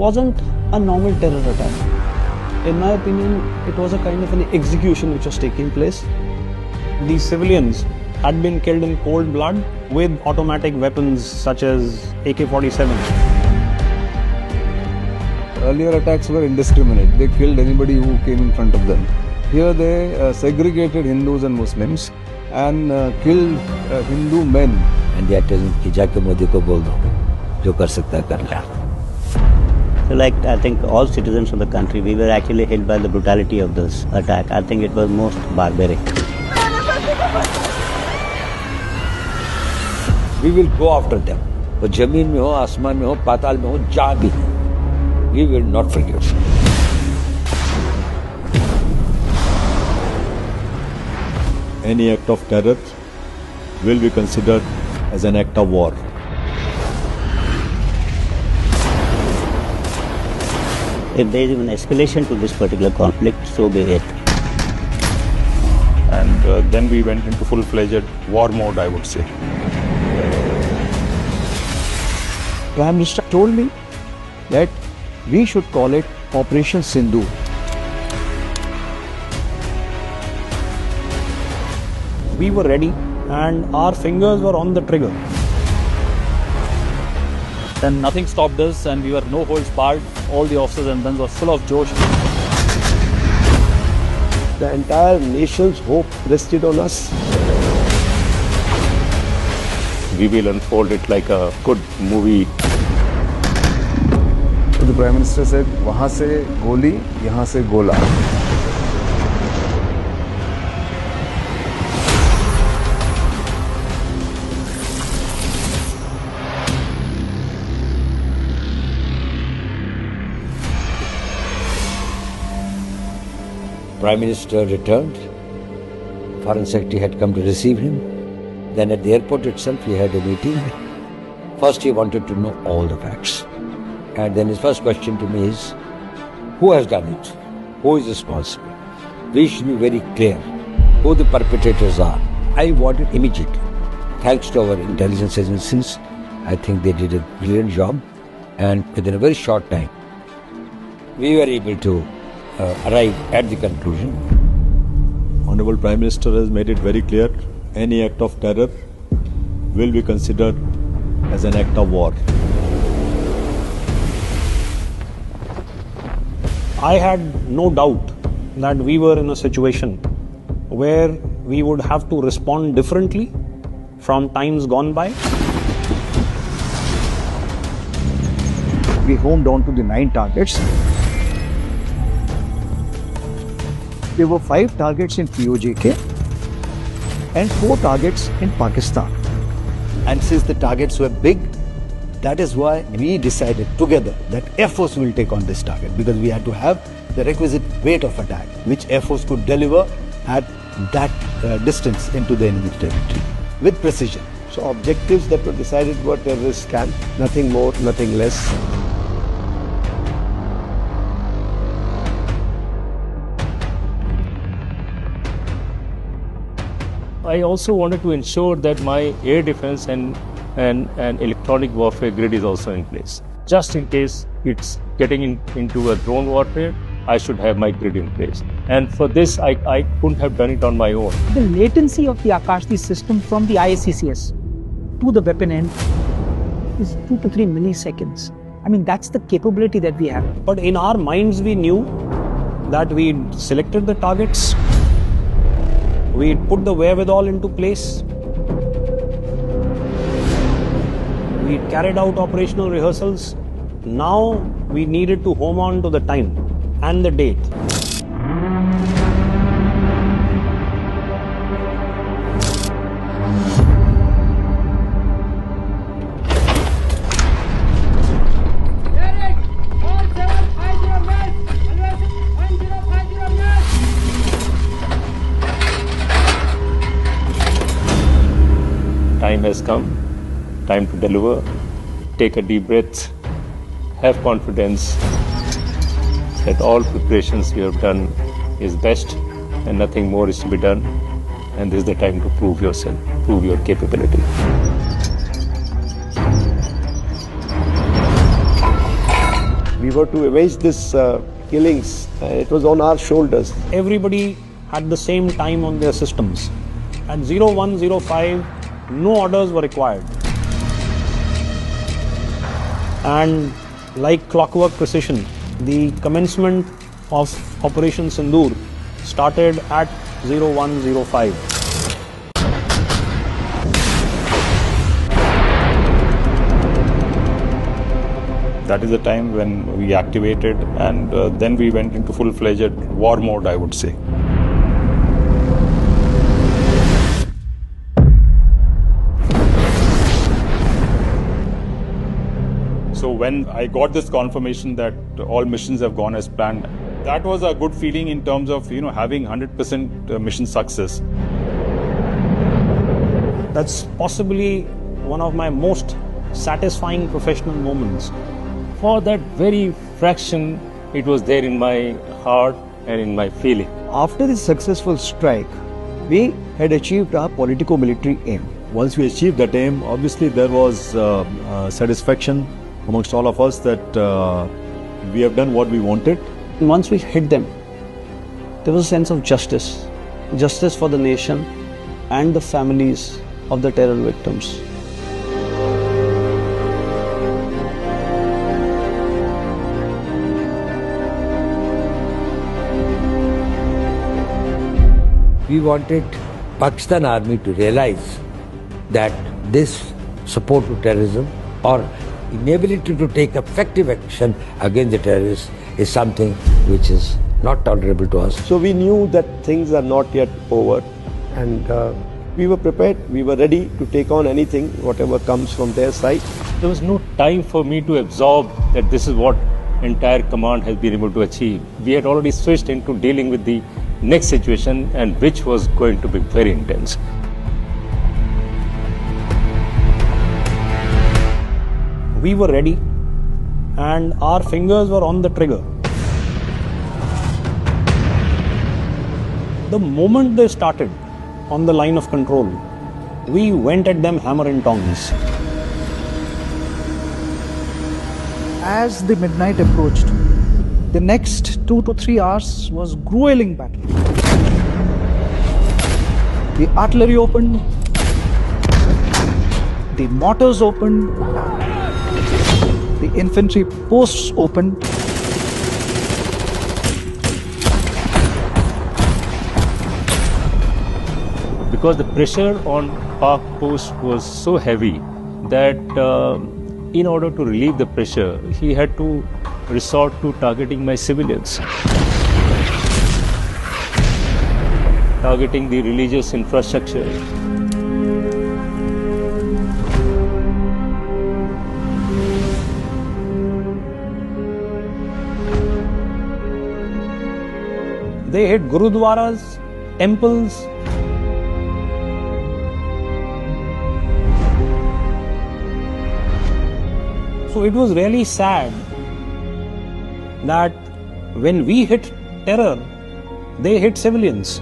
wasn't a normal terror attack. In my opinion, it was a kind of an execution which was taking place. These civilians had been killed in cold blood with automatic weapons such as AK-47. Earlier attacks were indiscriminate. They killed anybody who came in front of them. Here they segregated Hindus and Muslims and killed Hindu men. And they are telling कि जाके मोदी को बोल दो जो कर सकता है कर ले. So I think all citizens of the country, we were actually hit by the brutality of this attack. I think it was most barbaric. We will go after them. वो जमीन में हो, आसमान में हो, पाताल में हो, जहाँ भी हो. We will not forgive. Any act of terror will be considered as an act of war. If there is even escalation to this particular conflict, so be it. And then we went into full-fledged war mode, I would say. Prime Minister told me that we should call it Operation Sindhu. We were ready and our fingers were on the trigger. Then nothing stopped us and we were no holds barred. All the officers and men were full of josh. The entire nation's hope rested on us. We will unfold it like a good movie. So the Prime Minister said, वहाँ से गोली, यहाँ से गोला. Prime Minister returned. Foreign Secretary had come to receive him. Then at the airport itself, he had a meeting. First, he wanted to know all the facts. And then his first question to me is, who has done it? Who is responsible? We should be very clear who the perpetrators are. I want it immediately. Thanks to our intelligence agencies, I think they did a brilliant job. And within a very short time, we were able to arrive at the conclusion. Honorable Prime Minister has made it very clear, any act of terror will be considered as an act of war. I had no doubt that we were in a situation where we would have to respond differently from times gone by. We homed on to the 9 targets. There were 5 targets in POJK and 4 targets in Pakistan. And since the targets were big, that is why we decided together that Air Force will take on this target, because we had to have the requisite weight of attack, which Air Force could deliver at that distance into the enemy territory with precision. So objectives that were decided were terrorist camp, nothing more, nothing less. I also wanted to ensure that my air defense and electronic warfare grid is also in place. Just in case it's getting into a drone warfare, I should have my grid in place. And for this, I couldn't have done it on my own. The latency of the Akashti system from the ISCCS to the weapon end is 2 to 3 milliseconds. I mean, that's the capability that we have. But in our minds, we knew that we'd selected the targets, we'd put the wherewithal into place, we'd carried out operational rehearsals. Now we needed to home on to the time and the date. Time has come, time to deliver. Take a deep breath, have confidence that all preparations you have done is best and nothing more is to be done. And this is the time to prove yourself, prove your capability. We we were to avenge this killings. It was on our shoulders. Everybody had the same time on their systems. At 0105, no orders were required. And like clockwork precision, the commencement of Operation Sindoor started at 0105. That is the time when we activated, and then we went into full-fledged war mode, I would say. So when I got this confirmation that all missions have gone as planned, that was a good feeling in terms of, having 100% mission success. That's possibly one of my most satisfying professional moments. For that very fraction, it was there in my heart and in my feeling. After this successful strike, we had achieved our politico-military aim. Once we achieved that aim, obviously there was satisfaction amongst all of us that we have done what we wanted. And once we hit them, there was a sense of justice. Justice for the nation and the families of the terror victims. We wanted Pakistan Army to realize that this support to terrorism or inability to take effective action against the terrorists is something which is not tolerable to us. So we knew that things are not yet over, and we were prepared, we were ready to take on anything, whatever comes from their side. There was no time for me to absorb that this is what entire command has been able to achieve. We had already switched into dealing with the next situation, and which was going to be very intense. We were ready and our fingers were on the trigger. The moment they started on the line of control, we went at them hammer and tongs. As the midnight approached, the next 2 to 3 hours was grueling battle. The artillery opened, the mortars opened, the infantry posts opened. Because the pressure on Pak post was so heavy that in order to relieve the pressure, he had to resort to targeting my civilians, targeting the religious infrastructure. They hit gurudwaras, temples. So it was really sad that when we hit terror, they hit civilians.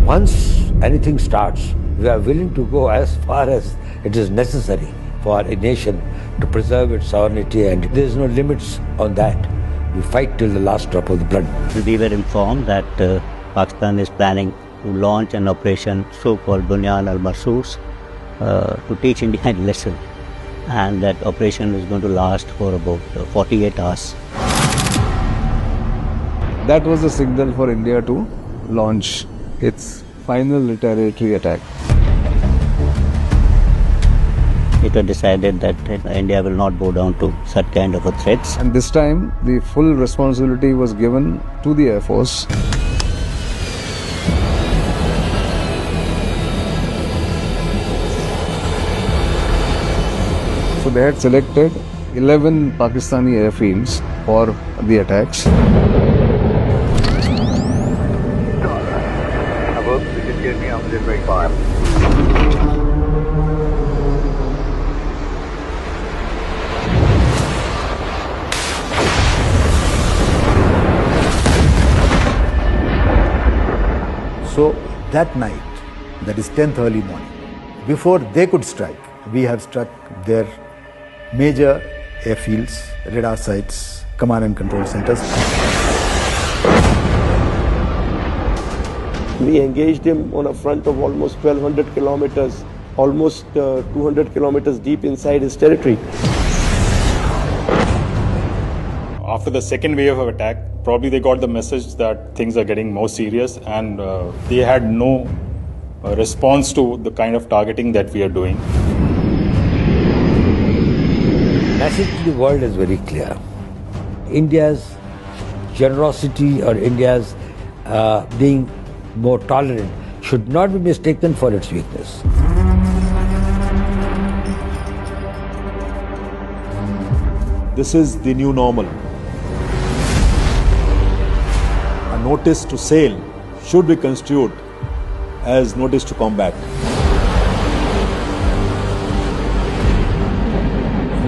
Once anything starts, we are willing to go as far as it is necessary for a nation to preserve its sovereignty, and there is no limits on that. We fight till the last drop of the blood. We were informed that Pakistan is planning to launch an operation so-called Bunyan al-Marsus to teach India a lesson. And that operation is going to last for about 48 hours. That was the signal for India to launch its final retaliatory attack. It was decided that India will not bow down to such kind of a threats. And this time, the full responsibility was given to the Air Force. So they had selected 11 Pakistani airfields for the attacks. So that night, that is 10th early morning, before they could strike, we have struck their major airfields, radar sites, command and control centers. We engaged him on a front of almost 1200 kilometers, almost 200 kilometers deep inside his territory. After the second wave of attack, probably they got the message that things are getting more serious, and they had no response to the kind of targeting that we are doing. Message to the world is very clear. India's generosity or India's being more tolerant should not be mistaken for its weakness. This is the new normal. A notice to sail should be construed as notice to combat.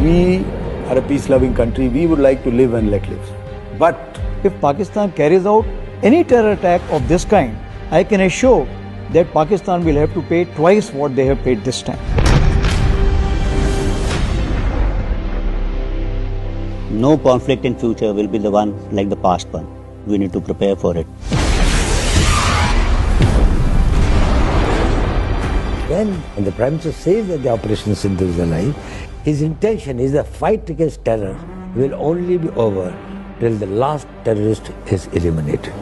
We are a peace-loving country. We would like to live and let live. But if Pakistan carries out any terror attack of this kind, I can assure that Pakistan will have to pay twice what they have paid this time. No conflict in future will be the one like the past one. We need to prepare for it. When the Prime Minister says that the Operation Sindhu is alive, his intention is the fight against terror will only be over till the last terrorist is eliminated.